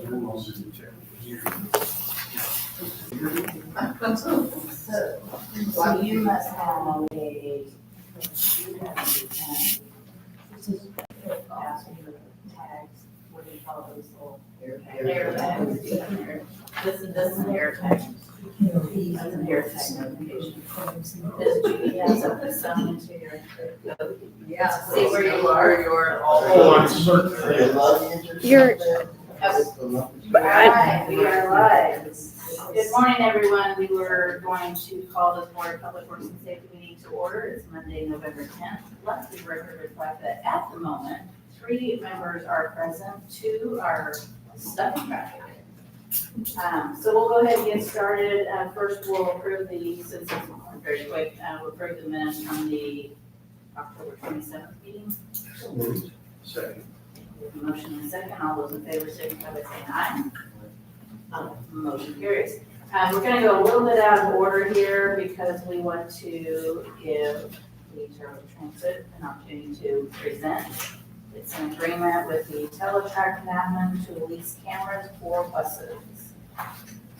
So you must have a. Tags, what do you call those little air tags? This is an air tag. That's an air tag notification. This GPS will put some into your, Yeah. see where you are, You're, Alright, we are live. Good morning, everyone. We were going to call this Board of Public Works and Safety meeting to order. It's Monday, November 10th. Let the record reflect that at the moment, 3 members are present, 2 are stuck in traffic. So we'll go ahead and get started. First, we'll approve since it's very quick, we'll approve the minutes from the October 27th meeting. Second. Motion and second. All those in favor signify by saying aye. Motion carries. We're going to go a little bit out of order here because we want to give the Terre Haute Transit an opportunity to present. It's an agreement with the Teletrack Admin to lease cameras for buses.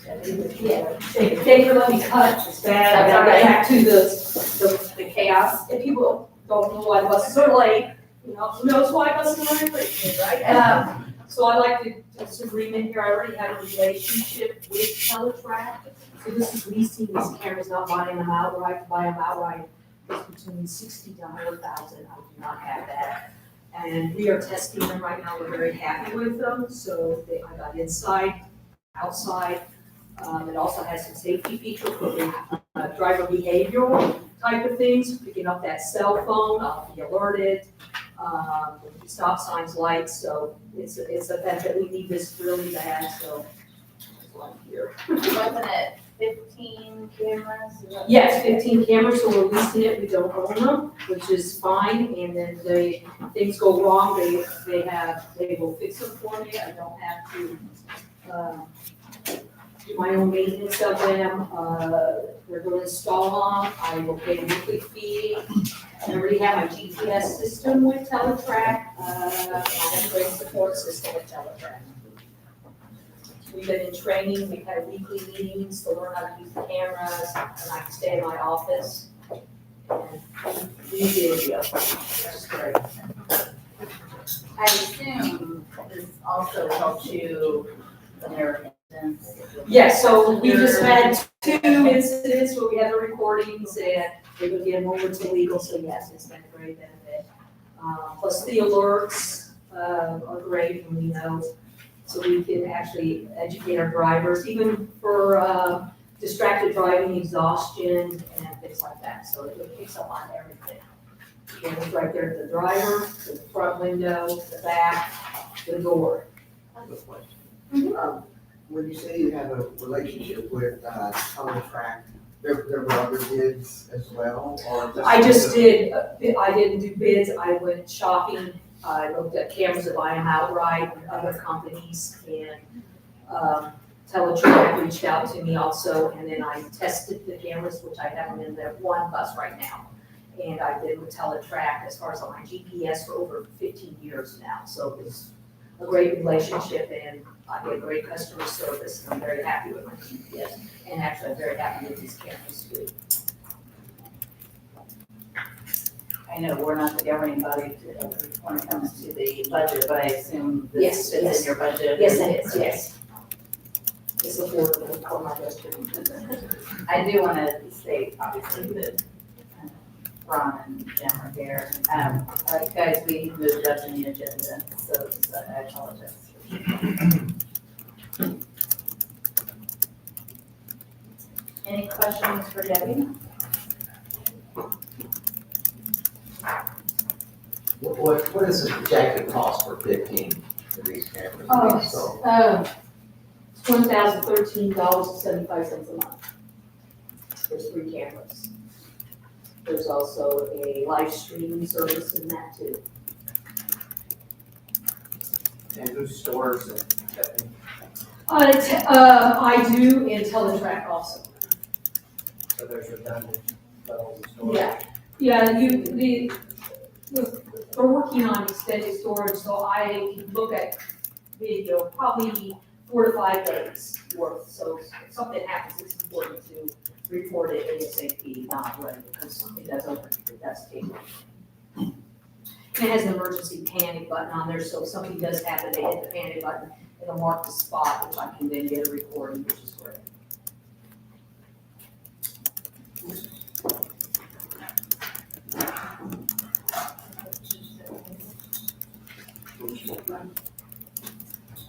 Yeah, thank you for letting me cut. It's bad. I gotta get back to the chaos. If people don't know why buses are late, who knows why buses are late, right? So I'd like to, this agreement here, I already have a relationship with Teletrack. So this is leasing these cameras, not buying them outright. To buy them outright, it's between 60 to 100,000. I do not have that. And we are testing them right now. We're very happy with them. So I got inside, outside. It also has some safety features for the driver behavioral type of things, picking up that cell phone, I'll be alerted, stop signs, lights, so it's a benefit. We need this really bad, so that's why I'm here. Wasn't it 15 cameras? Yes, 15 cameras, so we're leasing it, we don't own them, which is fine, and then things go wrong, they will fix them for me, I don't have to, do my own maintenance of them, they're going to install them, I will pay a monthly fee. I already have my GPS system with Teletrack, I have a great support system with Teletrack. We've been in training, we've had weekly meetings to learn how to use the cameras, and I can stay in my office. And we did, which is great. I assume this also helps you when there are incidents. Yes, so we just had 2 incidents where we had the recordings and they would get them over to legal, so yes, it's been a great benefit. Plus the alerts are great when we know, so we can actually educate our drivers, even for distracted driving, exhaustion, and things like that, so it picks up on everything. And it's right there at the driver, the front window, the back, the door. I have a question. When you say you have a relationship with Teletrack, there were other bids as well, or? I just did, I didn't do bids, I went shopping, I looked at cameras to buy them outright with other companies, and Teletrack reached out to me also, and then I tested the cameras, which I have them in that one bus right now. And I've been with Teletrack as far as on my GPS for over 15 years now, so it was a great relationship, and I get great customer service, and I'm very happy with my GPS, and actually I'm very happy with these cameras too. I know we're not the governing body when it comes to the budget, but I assume Yes, this fits yes. in your budget. Yes, it is, yes. It's affordable for my district. I do want to state, obviously, that Ron and Jim are here. Guys, we moved up in the agenda, so I apologize. Any questions for Debbie? What is the projected cost for 15 of these cameras? So, It's $1,013.75 a month. There's 3 cameras. There's also a live streaming service in that too. and who stores it? I do in Teletrack also. So there's redundant levels of storage. Yeah, we're working on extended storage, so I can look at video probably 4 to 5 days worth. So if something happens, it's important to report it ASAP, not when, because it does open, that's taken. And it has an emergency panic button on there, so if something does happen, they hit the panic button, it'll mark the spot, which I can then get a recording, which is great.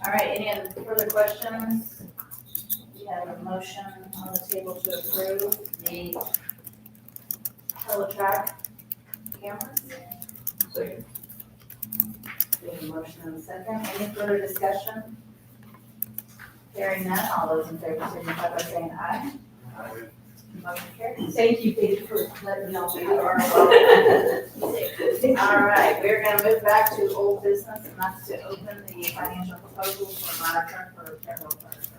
All right, any other further questions? We have a motion on the table to approve the teletrack cameras. Second. We have a motion and a second. Any further discussion? Hearing none, all those in favor signify by saying aye. Motion carries. Thank you for letting me know. You are welcome. All right, we're gonna move back to old business, and that's to open the financial proposals for monitoring for Terre Haute Fire Department.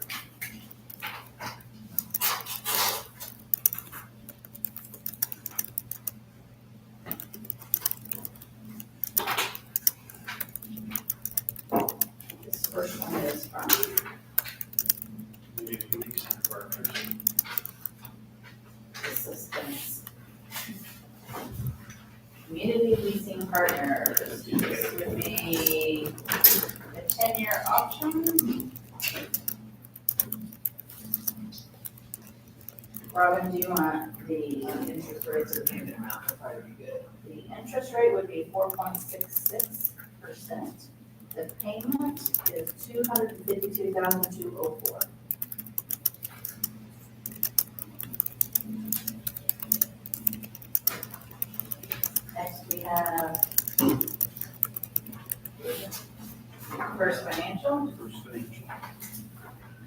This first one is from Assistance. Community leasing partners, this would be a 10-year option. Robin, do you want the interest rates or payment amount to probably be good? The interest rate would be 4.66%. The payment is $252,204. Next, we have First Financial.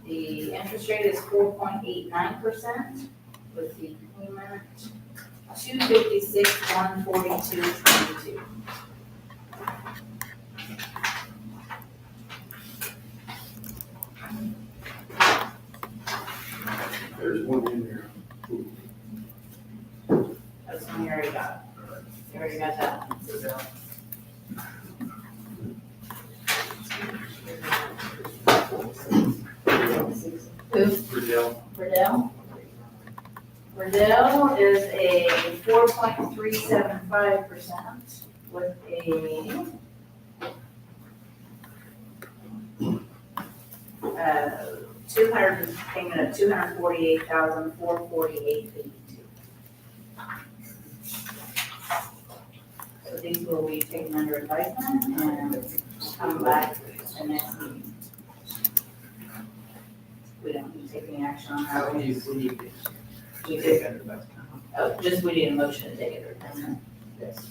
The interest rate is 4.89% with the payment $256,142.22. There's one in there. That's one you already got. You already got that one. Who? Riddell is a 4.375% with a payment of $248,448.82. So these will be taken under advisement and come back the next meeting. We don't need to take any action on that. We did. Oh, just we need a motion to take it under advisement. Yes.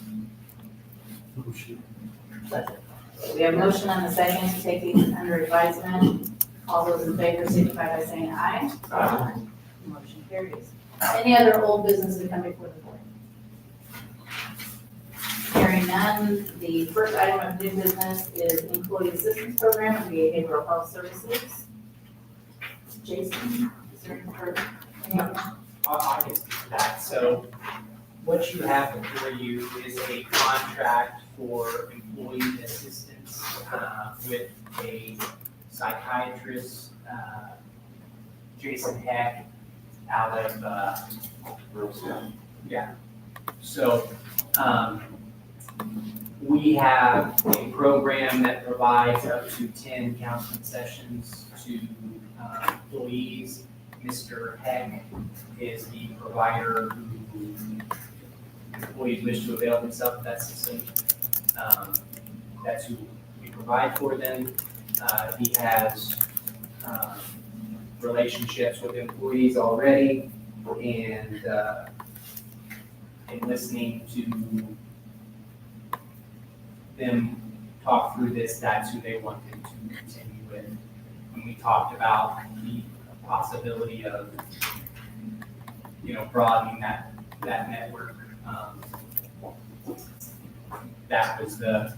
We have a motion on the second to take these under advisement. All those in favor signify by saying aye. Aye. Motion carries. Any other old business to come before the board? Hearing none, the first item of new business is employee assistance program and behavioral health services. Jason, is there any further? I'll just do that. So what you have before you is a contract for employee assistance with a psychiatrist, Jason Heck, out of, yeah. So we have a program that provides up to 10 counseling sessions to employees. Mr. Heck is the provider who employees wish to avail themselves of that system. That's who we provide for them. He has relationships with employees already, and in listening to them talk through this, that's who they wanted to continue with. When we talked about the possibility of, broadening that network, that was the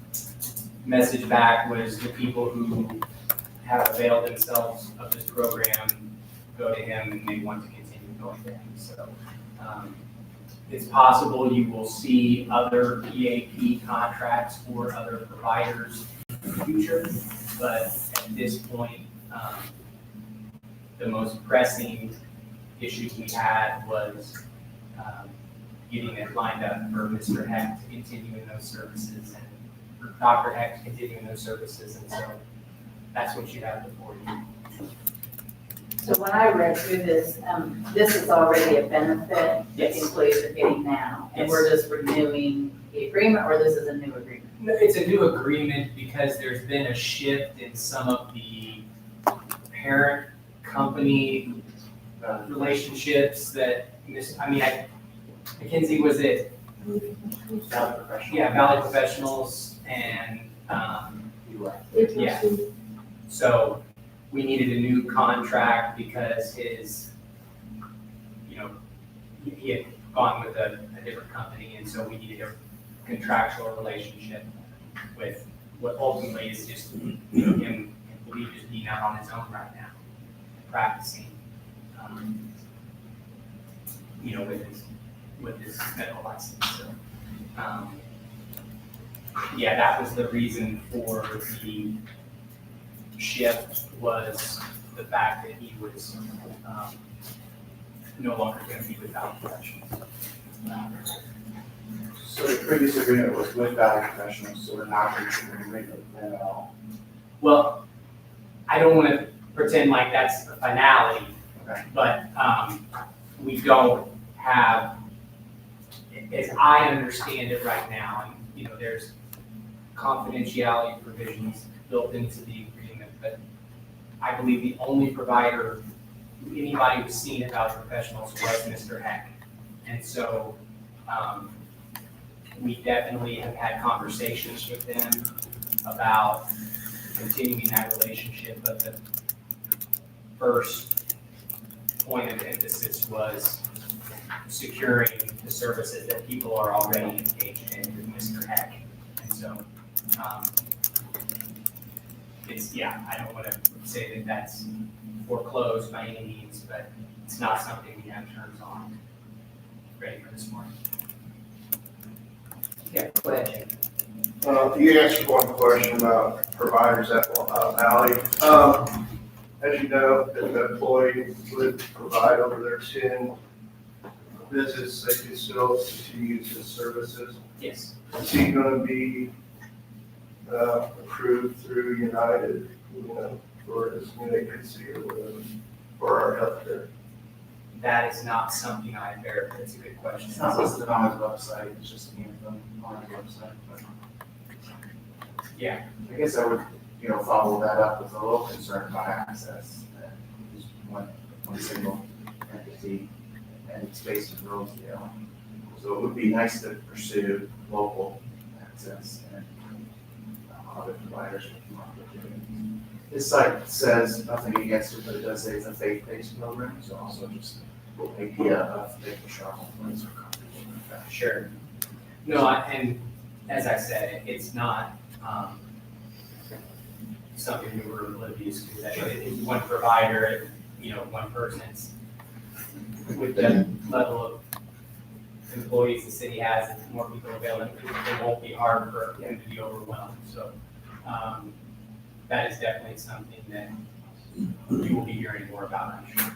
message back, was the people who have availed themselves of this program go to him and they want to continue going to him. So it's possible you will see other EAP contracts for other providers in the future, but at this point, The most pressing issue we had was getting it lined up for Mr. Heck to continue in those services and for Dr. Heck to continue in those services, and so that's what you have before you. So when I read through this, this is already a benefit that Yes. employees are getting now, and we're just renewing the agreement, or this is a new agreement? No, it's a new agreement because there's been a shift in some of the parent company relationships that, McKinsey, was it? Valley Professional. Yeah, Valley Professionals and, yeah. So we needed a new contract because his, he had gone with a different company, and so we needed a contractual relationship with what ultimately is just, him, I believe, just being out on his own right now, practicing, with his medical license, so. Yeah, that was the reason for the shift, was the fact that he was, no longer gonna be with Valley Professionals. So the previous agreement was with Valley Professionals, so we're not considering agreement with them at all. Well, I don't wanna pretend like that's the finality, Okay. but, we don't have, as I understand it right now, and, there's confidentiality provisions built into the agreement, but I believe the only provider anybody was seen at Valley Professionals was Mr. Heck. And so, we definitely have had conversations with them about continuing that relationship, but the first point of emphasis was securing the services that people are already engaged in with Mr. Heck. And so, I don't want to say that that's foreclosed by any means, but it's not something we have terms on ready for this morning. Yeah, go ahead. You answered one question about providers at Valley. As you know, if the employee would provide over their 10 visits, they can still continue to use his services. Yes. Is he going to be approved through United, for his new agency or whatever, for our healthcare? That is not something I verified. It's a good question. It's not listed on his website, it's just an anthem on his website, but. Yeah. I guess I would, follow that up with a little concern about access, and just one single entity, and it's based in Rosedale. So it would be nice to pursue local access, and other providers would come up with it. This site says nothing against it, but it does say it's a faith-based program, so also just the idea of making sure all employees are covered. Sure. No, and as I said, it's not something we were oblivious to. That it's one provider, one person's, with the level of employees the city has, if more people available, it won't be hard for him to be overwhelmed. So that is definitely something that you will be hearing more about, I'm sure.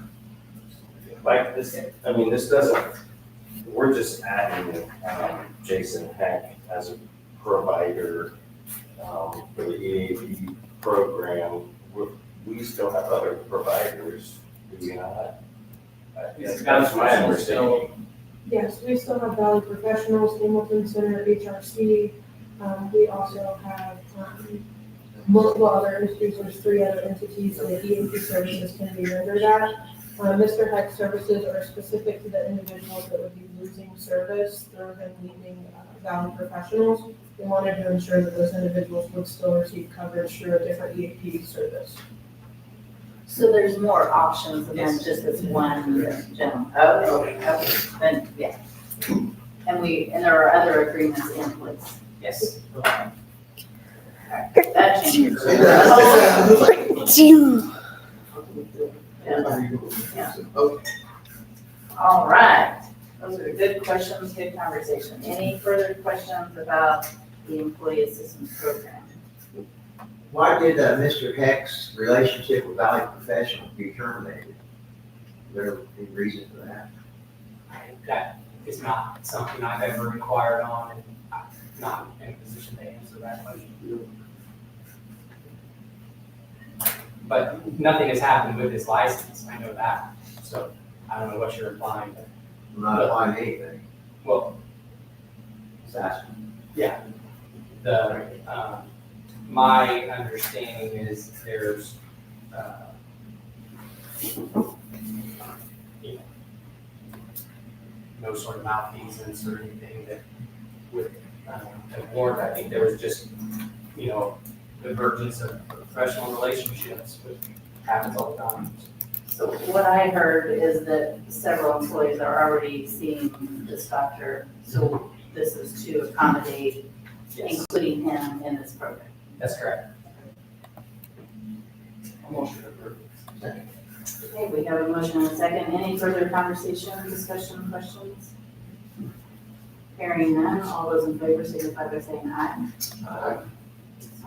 Like this, this doesn't, we're just adding Jason Heck as a provider for the EAP program. We still have other providers, do we not? That's my understanding. Yes, we still have Valley Professionals, Hamilton Center, HRC. We also have multiple other industries. There's 3 other entities that EAP services can be rendered at. Mr. Heck's services are specific to the individuals that would be losing service through him leaving Valley Professionals. We wanted to ensure that those individuals would still receive coverage through a different EAP service. So there's more options than just this one gentleman. Okay, then, yeah. And there are other agreements in place. Yes. That changes. Okay. All right. Those are good questions, good conversation. Any further questions about the employee assistance program? Why did Mr. Heck's relationship with Valley Professional be terminated? Is there any reason for that? That is not something I've ever inquired on, and I'm not in a position to answer that question. But nothing has happened with his license, I know that, so I don't know what you're implying, but, I'm not applying anything. well, Just asking. my understanding is there's, you know, no sort of malfeasance or anything that would have warranted. I think there was just, you know, divergence of professional relationships, which happens all the time. So what I heard is that several employees are already seeing this doctor, so this is to accommodate, Yes, including him in this program. that's correct. Okay, we have a motion and a second. Any further conversation, discussion, questions? Hearing none, all those in favor signify by saying aye.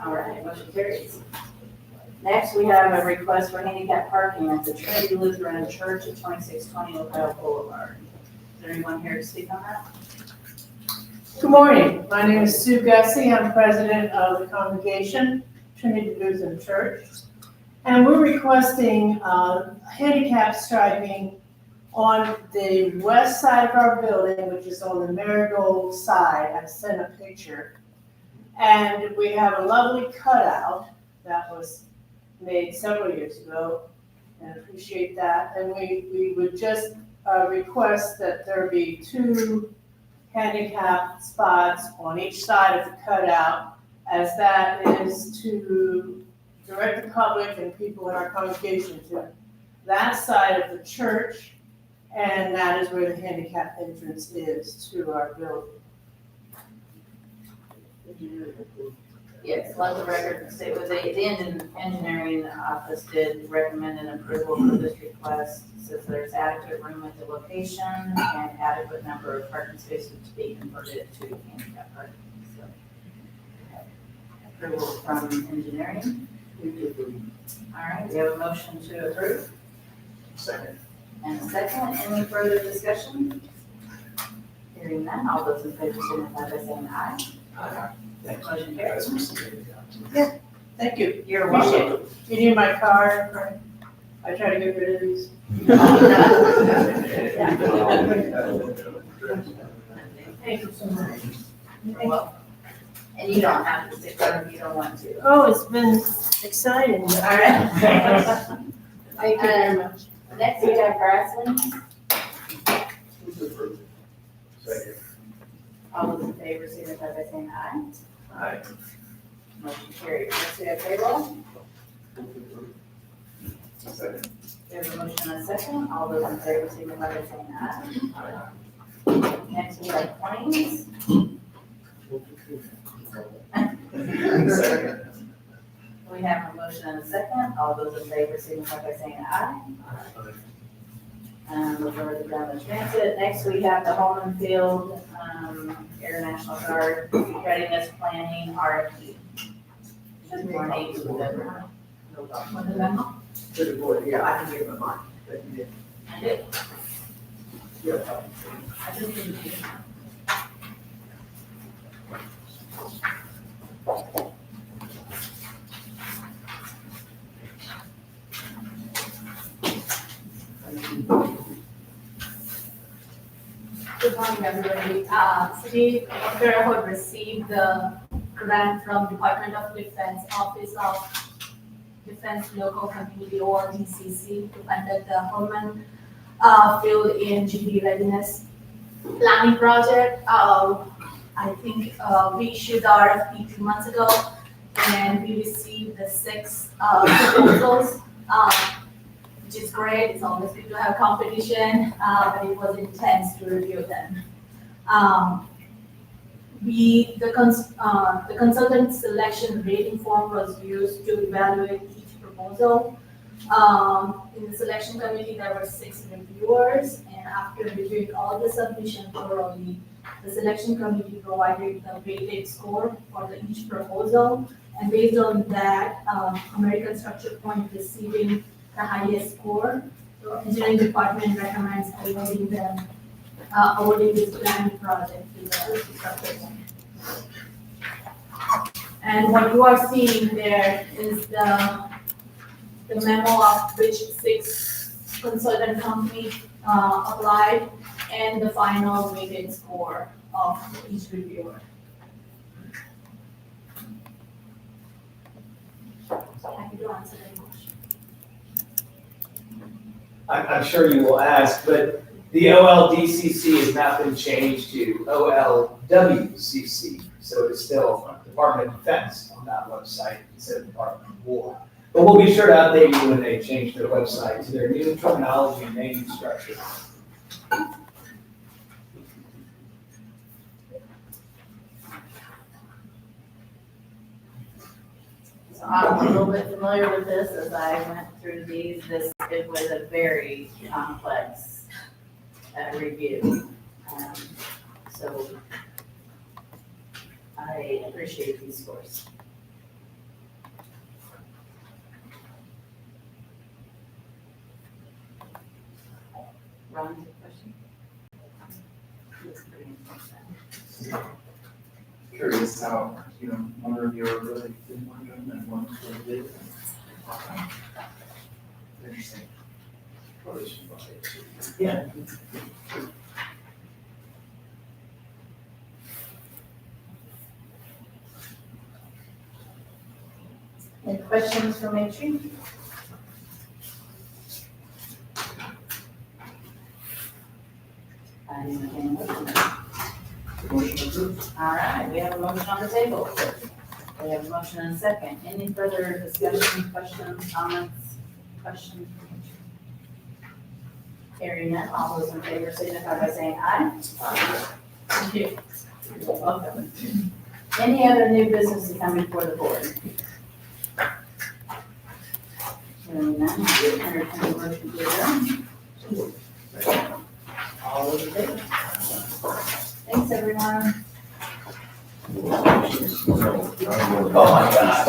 All right, motion carries. Next, we have a request for handicap parking at the Trinity Lutheran Church at 2620 Ohio Boulevard. Is there anyone here to speak on that? Good morning. My name is Sue Gussie. I'm president of the congregation, Trinity Lutheran Church. And we're requesting handicap striping on the west side of our building, which is on the Marigold side. I sent a picture. And we have a lovely cutout that was made several years ago, and appreciate that. And we would just request that there be 2 handicap spots on each side of the cutout, as that is to direct the public and people in our congregation to that side of the church, and that is where the handicap entrance is to our building. Yes, let the record say, the engineering office did recommend an approval for this request, since there's adequate room at the location and adequate number of parking spaces to be converted to handicap parking. So, approval from engineering. All right, we have a motion to approve. Second. And a second, any further discussion? Hearing none, all those in favor signify by saying aye. Motion carries. Thank you. You're Appreciate welcome. You need my card? I try to get rid of these. Thank you so much. You're welcome. And you don't have to stick around if you don't want to. Oh, it's been exciting. All right. Thank you very much. Next, we have grasslands. Second. All those in favor signify by saying aye. Aye. Motion carries. Next, we have payroll. Second. We have a motion and a second. All those in favor signify by saying aye. Next, we have claims. Second. We have a motion and a second. All those in favor signify by saying aye. We'll go to the ground transit. Next, we have the home and field, Air National Guard readiness planning RFP. Good morning. What is that? To the board, yeah, I can give them mine, but you did. I did. Yeah. I just didn't. Good morning, everybody. City of Terre Haute received the grant from Department of Defense, Office of Defense Local Community, or DCC, to conduct the Holman Field in GD Readiness Planning Project. I think we issued the RFP 2 months ago, and we received the 6 proposals, which is great. It's always good to have competition, but it was intense to review them. The consultant selection rating form was used to evaluate each proposal. In the selection committee, there were 6 reviewers, and after reviewing all the submissions thoroughly, the selection committee provided the weighted score for each proposal. And based on that, American Structure Point receiving the highest score, the engineering department recommends awarding this grant project to the structure point. And what you are seeing there is the memo of which 6 consultant companies applied and the final weighted score of each reviewer. Happy to answer any question. I'm sure you will ask, but the OLDCC has not been changed to OLWCC, so it's still Department of Defense on that website instead of Department of War. But we'll be sure to update you when they change their website to their new terminology and naming structure. So I'm a little bit familiar with this as I went through these. It was a very complex review. So I appreciate these scores. Ron, question? Curious how, one reviewer really didn't want to do it and one really did. Interesting. Yeah. Any questions for Matri? I entertain a motion. Motion approved. All right, we have a motion on the table. We have a motion and a second. Any further discussion, questions, comments, questions? Hearing none, all those in favor signify by saying aye. Thank you. You're welcome. Any other new business to come before the board? Hearing none, I entertain a motion to adjourn. All those in favor? Thanks, everyone. Oh my God.